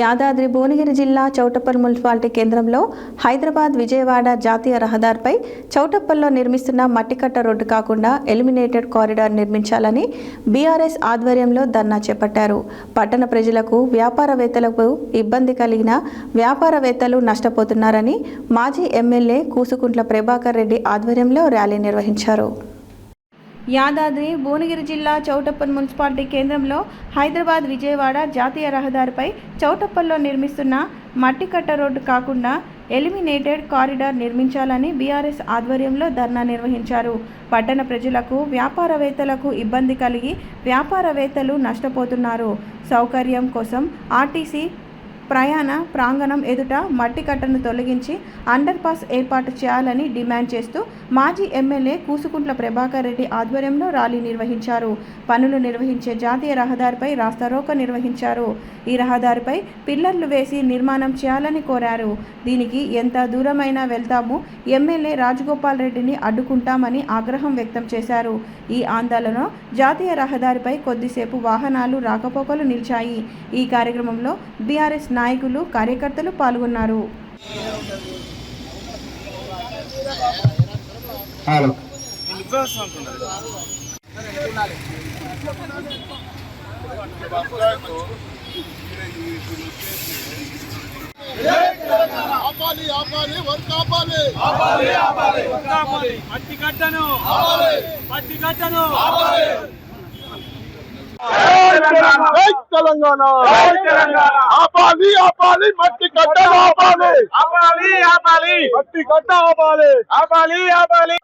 యాదాద్రి భువనగిరి జిల్లా చౌటప్పల్ మున్సిపాలిటీ కేంద్రంలో హైదరాబాద్ విజయవాడ జాతీయ రహదారిపై చౌటప్పల్లో నిర్మిస్తున్న మట్టికట్ట రోడ్డు కాకుండా ఎలిమినేటెడ్ కారిడార్ నిర్మించాలని బీఆర్ఎస్ ఆధ్వర్యంలో ధర్నా చేపట్టారు. పట్టణ ప్రజలకు వ్యాపారవేత్తలకు ఇబ్బంది కలిగిన వ్యాపారవేత్తలు నష్టపోతున్నారని మాజీ ఎమ్మెల్యే కూసుకుంట్ల ప్రభాకర్ రెడ్డి ఆధ్వర్యంలో ర్యాలీ నిర్వహించారు. యాదాద్రి భువనగిరి జిల్లా చౌటప్పల్ మున్సిపాలిటీ కేంద్రంలో హైదరాబాద్ విజయవాడ జాతీయ రహదారిపై చౌటప్పల్లో నిర్మిస్తున్న మట్టికట్ట రోడ్డు కాకుండా ఎలిమినేటెడ్ కారిడార్ నిర్మించాలని బీఆర్ఎస్ ఆధ్వర్యంలో ధర్నా నిర్వహించారు. పట్టణ ప్రజలకు వ్యాపారవేత్తలకు ఇబ్బంది కలిగి వ్యాపారవేత్తలు నష్టపోతున్నారు. సౌకర్యం కోసం ఆర్టీసీ ప్రయాణ ప్రాంగణం ఎదుట మట్టి కట్టను తొలగించి అండర్ పాస్ ఏర్పాటు చేయాలని డిమాండ్ చేస్తూ మాజీ ఎమ్మెల్యే కూసుకుంట్ల ప్రభాకర్ రెడ్డి ఆధ్వర్యంలో ర్యాలీ నిర్వహించారు. పనులు నిర్వహించే జాతీయ రహదారిపై రాస్తారోకో నిర్వహించారు. ఈ రహదారిపై పిల్లర్లు వేసి నిర్మాణం చేయాలని కోరారు. దీనికి ఎంత దూరమైనా వెళ్తాము, ఎమ్మెల్యే రాజగోపాల్ రెడ్డిని అడ్డుకుంటామని ఆగ్రహం వ్యక్తం చేశారు. ఈ ఆందోళన జాతీయ రహదారిపై కొద్దిసేపు వాహనాలు రాకపోకలు నిలిచాయి. ఈ కార్యక్రమంలో బీఆర్ఎస్ నాయకులు కార్యకర్తలు పాల్గొన్నారు. తెలంగాణ ఆపాలి ఆపాలి మట్టి కట్ట ఆపాలి ఆపాలి ఆపాలి మట్టి కట్ట ఆపాలి ఆపాలి ఆపాలి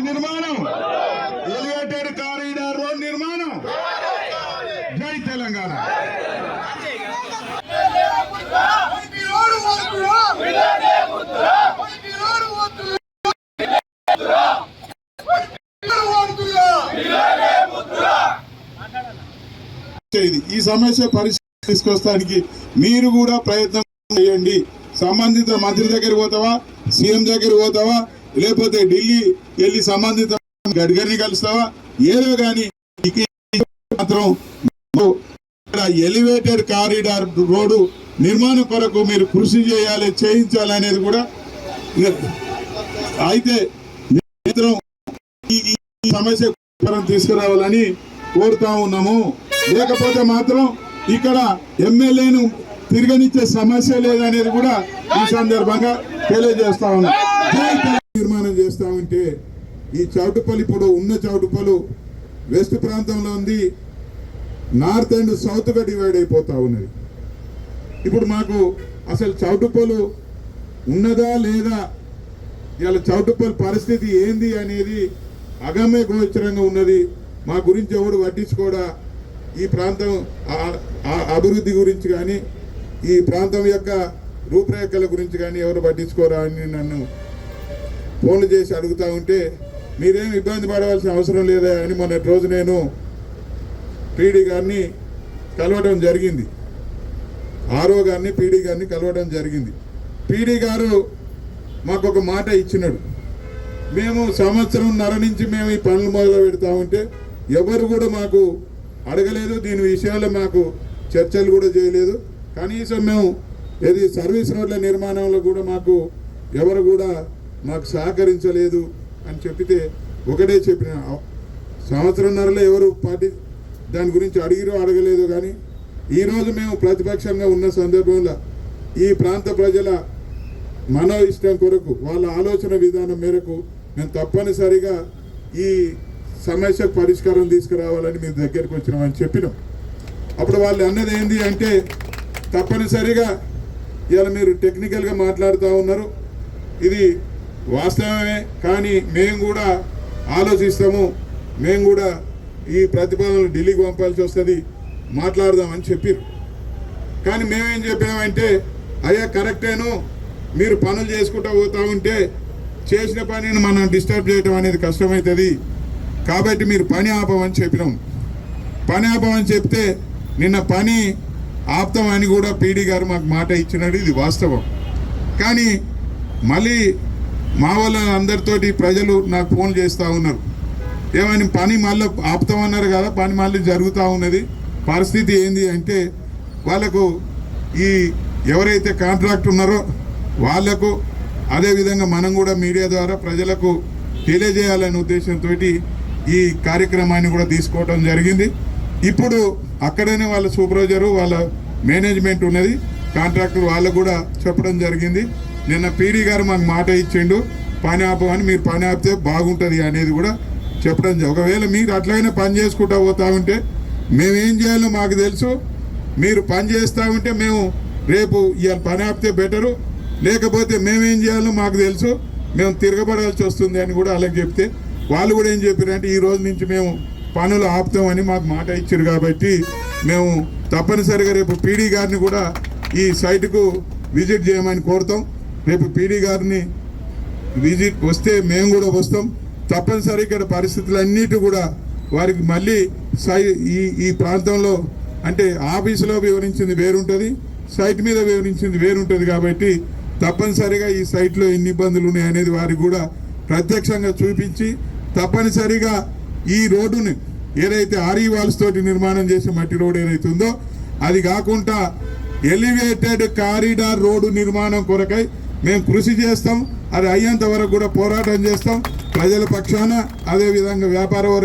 నిర్మాణం ఎలివేటెడ్ కారిడార్ రోడ్ నిర్మాణం. జై తెలంగాణ. ఈ సమస్య పరిష్కారం తీసుకొస్తానికి మీరు కూడా ప్రయత్నం చేయండి. సంబంధిత మంత్రి దగ్గర పోతావా, సీఎం దగ్గర పోతావా, లేకపోతే ఢిల్లీ వెళ్ళి సంబంధిత గడ్కరీని కలుస్తావా, ఏదో కానీ మాత్రం ఎలివేటెడ్ కారిడార్ రోడ్డు నిర్మాణం కొరకు మీరు కృషి చేయాలి, చేయించాలనేది కూడా అయితే ఈ సమస్య తీసుకురావాలని కోరుతా ఉన్నాము. లేకపోతే మాత్రం ఇక్కడ ఎమ్మెల్యేను తిరగనిచ్చే సమస్య లేదనేది కూడా ఈ సందర్భంగా తెలియజేస్తా ఉన్నాం. నిర్మాణం చేస్తా ఉంటే ఈ చౌటుపల్లి ఇప్పుడు ఉన్న చౌటుపల్లి వెస్ట్ ప్రాంతంలో ఉంది, నార్త్ అండ్ సౌత్గా డివైడ్ అయిపోతా ఉన్నది. ఇప్పుడు మాకు అసలు చౌటుపల్లి ఉన్నదా లేదా, ఇలా చౌటుపల్లి పరిస్థితి ఏంది అనేది అగమ్య గోచరంగా ఉన్నది. మా గురించి ఎవరు పట్టించుకోడా, ఈ ప్రాంతం అభివృద్ధి గురించి కానీ ఈ ప్రాంతం యొక్క రూపురేఖల గురించి కానీ ఎవరు పట్టించుకోరా అని నన్ను ఫోన్లు చేసి అడుగుతూ ఉంటే మీరేం ఇబ్బంది పడవలసిన అవసరం లేదా అని మొన్నటి రోజు నేను పీడీ గారిని కలవడం జరిగింది. ఆర్ఓ గారిని పీడీ గారిని కలవడం జరిగింది. పీడీ గారు మాకు ఒక మాట ఇచ్చినాడు. మేము సంవత్సరంన్నర నుంచి మేము ఈ పనులు మొదలు పెడతా ఉంటే ఎవరు కూడా మాకు అడగలేదు, దీని విషయంలో మాకు చర్చలు కూడా చేయలేదు. కనీసం మేము ఏది సర్వీస్ రోడ్ల నిర్మాణంలో కూడా మాకు ఎవరు కూడా మాకు సహకరించలేదు అని చెప్పితే ఒకటే చెప్పిన, సంవత్సరంన్నరలో ఎవరు దాని గురించి అడిగిరో అడగలేదు. కానీ ఈరోజు మేము ప్రతిపక్షంగా ఉన్న సందర్భంలో ఈ ప్రాంత ప్రజల మనో ఇష్టం కొరకు వాళ్ళ ఆలోచన విధానం మేరకు మేము తప్పనిసరిగా ఈ సమస్యకు పరిష్కారం తీసుకురావాలని మీ దగ్గరికి వచ్చినామని చెప్పినాం. అప్పుడు వాళ్ళు అన్నది ఏంటి అంటే, తప్పనిసరిగా ఇలా మీరు టెక్నికల్గా మాట్లాడుతూ ఉన్నారు, ఇది వాస్తవమే, కానీ మేము కూడా ఆలోచిస్తాము, మేము కూడా ఈ ప్రతిపాదనలు ఢిల్లీకి పంపాల్సి వస్తుంది, మాట్లాడదామని చెప్పారు. కానీ మేమేం చెప్పామంటే, అయ్యా కరెక్టేను, మీరు పనులు చేసుకుంటూ పోతూ ఉంటే చేసిన పనిని మనం డిస్టర్బ్ చేయడం అనేది కష్టమవుతుంది, కాబట్టి మీరు పని ఆపమని చెప్పినాం. పని ఆపమని చెప్తే నిన్న పని ఆపుతామని కూడా పీడీ గారు మాకు మాట ఇచ్చినాడు, ఇది వాస్తవం. కానీ మళ్ళీ మా వాళ్ళ అందరితోటి ప్రజలు నాకు ఫోన్ చేస్తూ ఉన్నారు, ఏమని పని మళ్ళీ ఆపుతామన్నారు కదా, పని మళ్ళీ జరుగుతూ ఉన్నది, పరిస్థితి ఏంది అంటే వాళ్ళకు ఈ ఎవరైతే కాంట్రాక్ట్ ఉన్నారో వాళ్లకు అదేవిధంగా మనం కూడా మీడియా ద్వారా ప్రజలకు తెలియజేయాలనే ఉద్దేశంతో ఈ కార్యక్రమాన్ని కూడా తీసుకోవడం జరిగింది. ఇప్పుడు అక్కడనే వాళ్ళ సూపర్వైజరు వాళ్ళ మేనేజ్మెంట్ ఉన్నది, కాంట్రాక్టర్ వాళ్ళకు కూడా చెప్పడం జరిగింది. నిన్న పీడీ గారు మాకు మాట ఇచ్చిండు, పని ఆపమని, మీరు పని ఆపితే బాగుంటుంది అనేది కూడా చెప్పడం. ఒకవేళ మీరు అట్లయినా పని చేసుకుంటూ పోతా ఉంటే మేమేం చేయాలో మాకు తెలుసు, మీరు పని చేస్తూ ఉంటే మేము రేపు ఇవాళ పని ఆపితే బెటరు, లేకపోతే మేమేం చేయాలో మాకు తెలుసు, మేము తిరగబడాల్సి వస్తుంది అని కూడా అలాగే చెప్తే వాళ్ళు కూడా ఏం చెప్పారంటే ఈ రోజు నుంచి మేము పనులు ఆపుతామని మాకు మాట ఇచ్చారు. కాబట్టి మేము తప్పనిసరిగా రేపు పీడీ గారిని కూడా ఈ సైట్కు విజిట్ చేయమని కోరుతాం. రేపు పీడీ గారిని విజిట్ వస్తే మేము కూడా వస్తాం. తప్పనిసరి ఇక్కడ పరిస్థితులన్నిటి కూడా వారికి మళ్ళీ ఈ ప్రాంతంలో అంటే ఆఫీసులో వివరించింది వేరుంటుంది, సైట్ మీద వివరించింది వేరుంటుంది. కాబట్టి తప్పనిసరిగా ఈ సైట్లో ఎన్ని ఇబ్బందులు ఉన్నాయి అనేది వారికి కూడా ప్రత్యక్షంగా చూపించి తప్పనిసరిగా ఈ రోడ్డుని ఏదైతే ఆర్ఈ వాల్స్ తోటి నిర్మాణం చేసే మట్టి రోడ్ ఏదైతే ఉందో అది కాకుండా ఎలివేటెడ్ కారిడార్ రోడ్డు నిర్మాణం కొరకై మేము కృషి చేస్తాం. అది అయ్యేంత వరకు కూడా పోరాటం చేస్తాం ప్రజల పక్షాన, అదేవిధంగా వ్యాపార